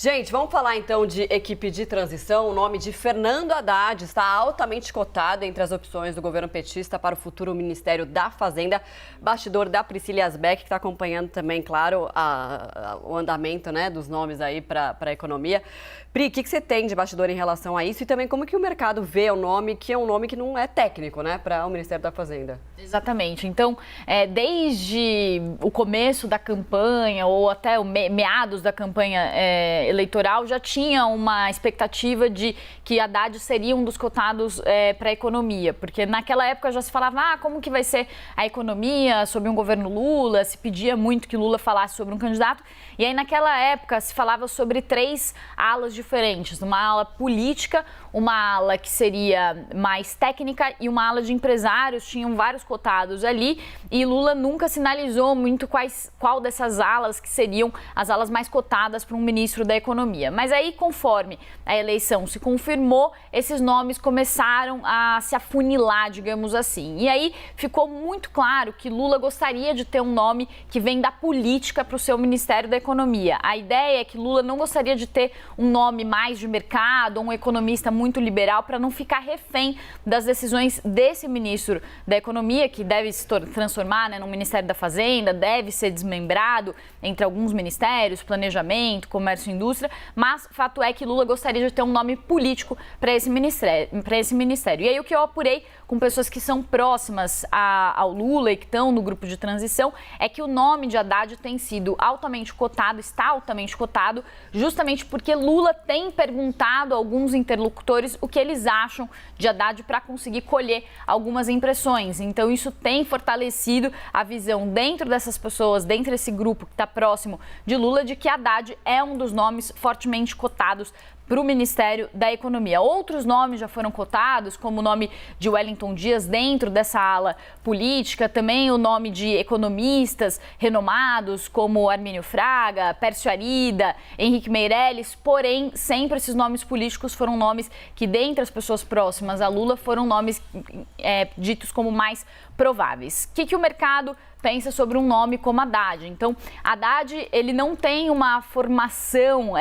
Gente, vamos falar então de equipe de transição. O nome de Fernando Haddad está altamente cotado entre as opções do governo petista para o futuro Ministério da Fazenda. Bastidor da Priscila Asbeck, que está acompanhando também, claro, o andamento, né, dos nomes aí para a economia. Pri, o que você tem de bastidor em relação a isso? E também como que o mercado vê o nome, que é um nome que não é técnico, né, para o Ministério da Fazenda? Exatamente. Então, desde o começo da campanha ou até o meados da campanha eleitoral, já tinha uma expectativa de que Haddad seria um dos cotados para a economia, porque naquela época já se falava, como que vai ser a economia sob um governo Lula, se pedia muito que Lula falasse sobre um candidato, e aí naquela época se falava sobre 3 alas diferentes, uma ala política, uma ala que seria mais técnica e uma ala de empresários, tinham vários cotados ali, e Lula nunca sinalizou muito qual dessas alas que seriam as alas mais cotadas para um ministro da Economia. Mas aí, conforme a eleição se confirmou, esses nomes começaram a se afunilar, digamos assim. E aí ficou muito claro que Lula gostaria de ter um nome que vem da política para o seu Ministério da Economia. A ideia é que Lula não gostaria de ter um nome mais de mercado, um economista muito liberal, para não ficar refém das decisões desse ministro da Economia, que deve se transformar, no Ministério da Fazenda, deve ser desmembrado entre alguns ministérios, planejamento, comércio e indústria, mas fato é que Lula gostaria de ter um nome político para esse ministério. E aí o que eu apurei com pessoas que são próximas ao Lula e que estão no grupo de transição é que o nome de Haddad tem sido altamente cotado, está altamente cotado, justamente porque Lula tem perguntado a alguns interlocutores o que eles acham de Haddad para conseguir colher algumas impressões. Então isso tem fortalecido a visão dentro dessas pessoas, dentro desse grupo que está próximo de Lula, de que Haddad é um dos nomes fortemente cotados para o Ministério da Economia. Outros nomes já foram cotados, como o nome de Wellington Dias dentro dessa ala política, também o nome de economistas renomados como Armínio Fraga, Pércio Arida, Henrique Meirelles, porém sempre esses nomes políticos foram nomes que dentre as pessoas próximas a Lula foram nomes ditos como mais prováveis. O que o mercado pensa sobre um nome como Haddad? Então, Haddad, ele não tem uma formação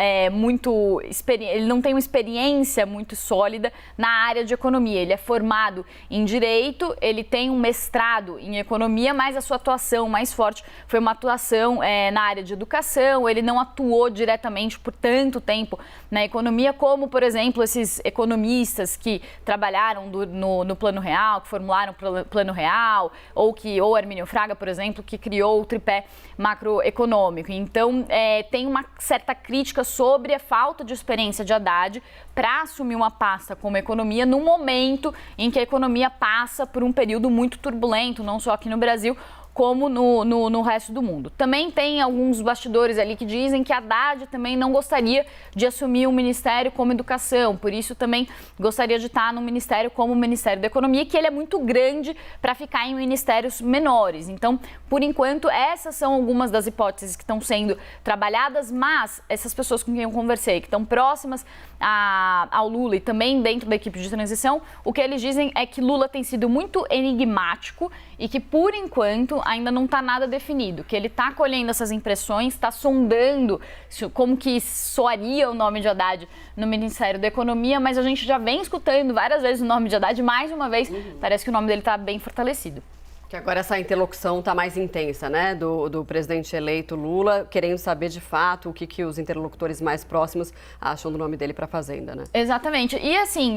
ele não tem uma experiência muito sólida na área de economia. Ele é formado em Direito, ele tem um mestrado em Economia, mas a sua atuação mais forte foi uma atuação na área de educação. Ele não atuou diretamente por tanto tempo na economia, como, por exemplo, esses economistas que trabalharam no Plano Real, que formularam o Plano Real, ou Armínio Fraga, por exemplo, que criou o tripé macroeconômico. Então, tem uma certa crítica sobre a falta de experiência de Haddad para assumir uma pasta como economia no momento em que a economia passa por um período muito turbulento, não só aqui no Brasil, como no resto do mundo. Também tem alguns bastidores ali que dizem que Haddad também não gostaria de assumir um ministério como educação, por isso também gostaria de estar no ministério como o Ministério da Economia, que ele é muito grande para ficar em ministérios menores. Então, por enquanto, essas são algumas das hipóteses que estão sendo trabalhadas, mas essas pessoas com quem eu conversei, que estão próximas ao Lula e também dentro da equipe de transição, o que eles dizem é que Lula tem sido muito enigmático e que, por enquanto, ainda não está nada definido, que ele está colhendo essas impressões, está sondando como que soaria o nome de Haddad no Ministério da Economia, mas a gente já vem escutando várias vezes o nome de Haddad, mais uma vez, parece que o nome dele está bem fortalecido. Que agora essa interlocução está mais intensa, né, do presidente eleito Lula, querendo saber de fato o que os interlocutores mais próximos acham do nome dele para a Fazenda, né? Exatamente. E assim,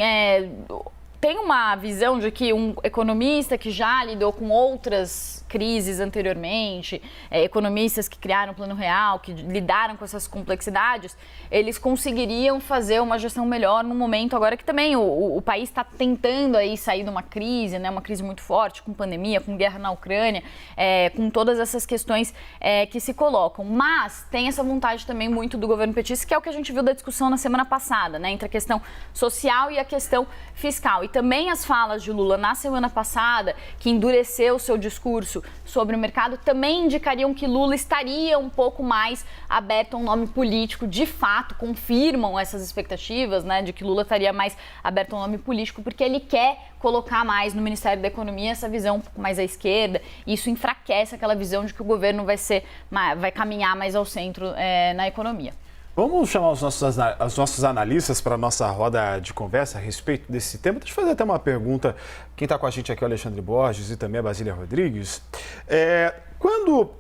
tem uma visão de que um economista que já lidou com outras crises anteriormente, economistas que criaram o Plano Real, que lidaram com essas complexidades, eles conseguiriam fazer uma gestão melhor no momento agora que também o país está tentando aí sair de uma crise, né, uma crise muito forte, com pandemia, com guerra na Ucrânia, com todas essas questões que se colocam. Mas tem essa vontade também muito do governo petista, que é o que a gente viu da discussão na semana passada, né, entre a questão social e a questão fiscal. E também as falas de Lula na semana passada, que endureceu o seu discurso sobre o mercado, também indicariam que Lula estaria um pouco mais aberto a um nome político. De fato, confirmam essas expectativas, né, de que Lula estaria mais aberto a um nome político, porque ele quer colocar mais no Ministério da Economia essa visão um pouco mais à esquerda. Isso enfraquece aquela visão de que o governo vai caminhar mais ao centro na economia. Vamos chamar os nossos analistas para a nossa roda de conversa a respeito desse tema. Deixa eu fazer até uma pergunta. Quem está com a gente aqui é o Alexandre Borges e também a Basília Rodrigues. Quando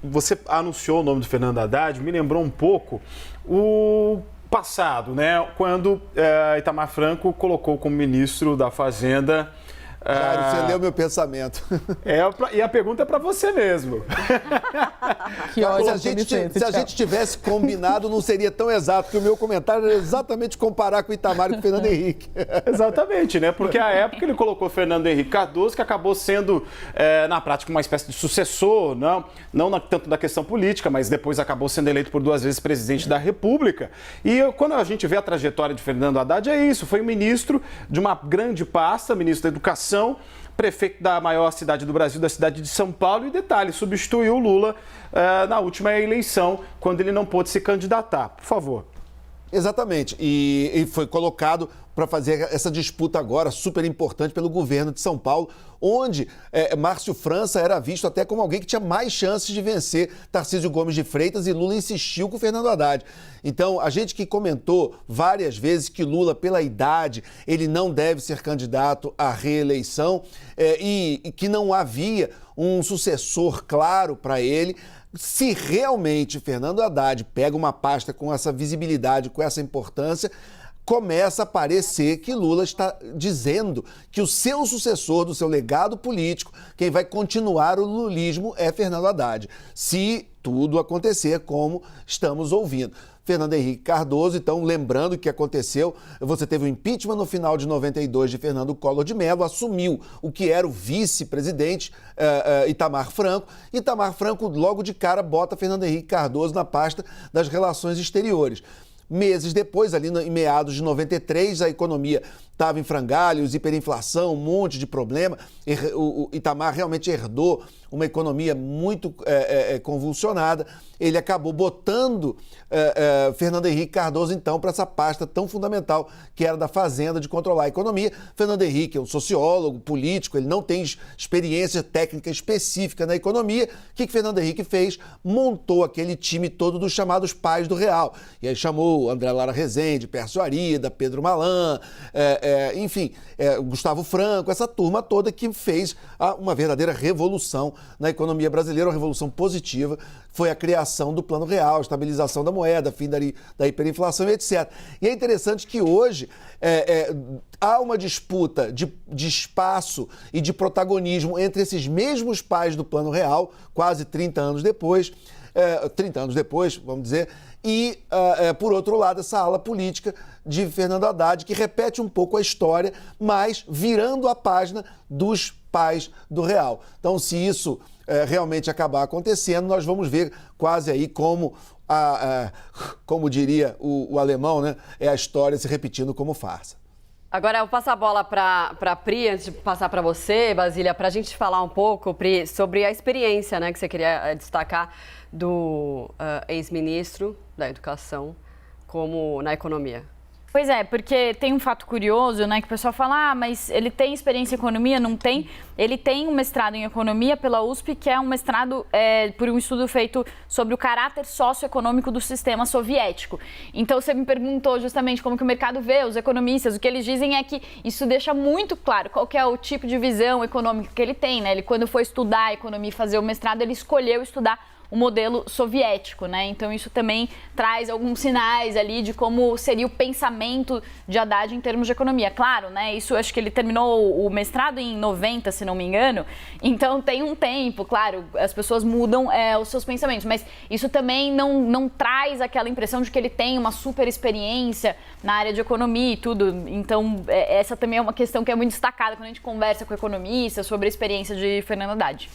você anunciou o nome do Fernando Haddad, me lembrou um pouco o passado, né? Quando Itamar Franco colocou como ministro da Fazenda... Jário, você leu meu pensamento. E a pergunta é para você mesmo. Que ótimo, se a gente tivesse combinado, não seria tão exato, porque o meu comentário era exatamente comparar com o Itamar e com o Fernando Henrique. Exatamente, né? Porque à época ele colocou Fernando Henrique Cardoso, que acabou sendo, na prática, uma espécie de sucessor, não tanto da questão política, mas depois acabou sendo eleito por 2 vezes presidente da República. E quando a gente vê a trajetória de Fernando Haddad, é isso, foi ministro de uma grande pasta, ministro da Educação, prefeito da maior cidade do Brasil, da cidade de São Paulo, e detalhe, substituiu o Lula na última eleição, quando ele não pôde se candidatar. Por favor. Exatamente, e foi colocado para fazer essa disputa agora, super importante, pelo governo de São Paulo, onde Márcio França era visto até como alguém que tinha mais chances de vencer Tarcísio Gomes de Freitas, e Lula insistiu com o Fernando Haddad. Então, a gente que comentou várias vezes que Lula, pela idade, ele não deve ser candidato à reeleição e que não havia um sucessor claro para ele. Se realmente Fernando Haddad pega uma pasta com essa visibilidade, com essa importância, começa a parecer que Lula está dizendo que o seu sucessor do seu legado político, quem vai continuar o lulismo, é Fernando Haddad, se tudo acontecer como estamos ouvindo. Fernando Henrique Cardoso, então, lembrando o que aconteceu, você teve o impeachment no final de 92 de Fernando Collor de Mello, assumiu o que era o vice-presidente Itamar Franco. Itamar Franco, logo de cara, bota Fernando Henrique Cardoso na pasta das relações exteriores. Meses depois, ali em meados de 93, a economia estava em frangalhos, hiperinflação, um monte de problema. O Itamar realmente herdou uma economia muito convulsionada. Ele acabou botando Fernando Henrique Cardoso, então, para essa pasta tão fundamental que era da Fazenda, de controlar a economia. Fernando Henrique é um sociólogo, político, ele não tem experiência técnica específica na economia. O que Fernando Henrique fez? Montou aquele time todo dos chamados pais do real. E aí chamou André Lara Rezende, Pércio Arida, Pedro Malan, Gustavo Franco, essa turma toda que fez uma verdadeira revolução na economia brasileira, uma revolução positiva. Foi a criação do Plano Real, a estabilização da moeda, fim da hiperinflação e etc. E é interessante que hoje há uma disputa de espaço e de protagonismo entre esses mesmos pais do Plano Real, quase 30 anos depois, vamos dizer, e, por outro lado, essa ala política de Fernando Haddad, que repete um pouco a história, mas virando a página dos pais do Real. Então, se isso realmente acabar acontecendo, nós vamos ver quase aí como diria o alemão, né, é a história se repetindo como farsa. Agora, eu vou passar a bola para a Pri, antes de passar para você, Basília, para a gente falar um pouco, Pri, sobre a experiência, né, que você queria destacar do ex-ministro da Educação como na economia. Pois é, porque tem um fato curioso, né, que o pessoal fala, mas ele tem experiência em economia? Não tem. Ele tem um mestrado em economia pela USP, que é um mestrado por um estudo feito sobre o caráter socioeconômico do sistema soviético. Então, você me perguntou justamente como que o mercado vê, os economistas, o que eles dizem é que isso deixa muito claro qual que é o tipo de visão econômica que ele tem, né? Ele, quando foi estudar a economia e fazer o mestrado, ele escolheu estudar o modelo soviético, né? Então isso também traz alguns sinais ali de como seria o pensamento de Haddad em termos de economia. Claro, né? Isso, acho que ele terminou o mestrado em 90, se não me engano. Então tem um tempo, claro, as pessoas mudam os seus pensamentos, mas isso também não traz aquela impressão de que ele tem uma super experiência na área de economia e tudo. Então essa também é uma questão que é muito destacada quando a gente conversa com economistas sobre a experiência de Fernando Haddad.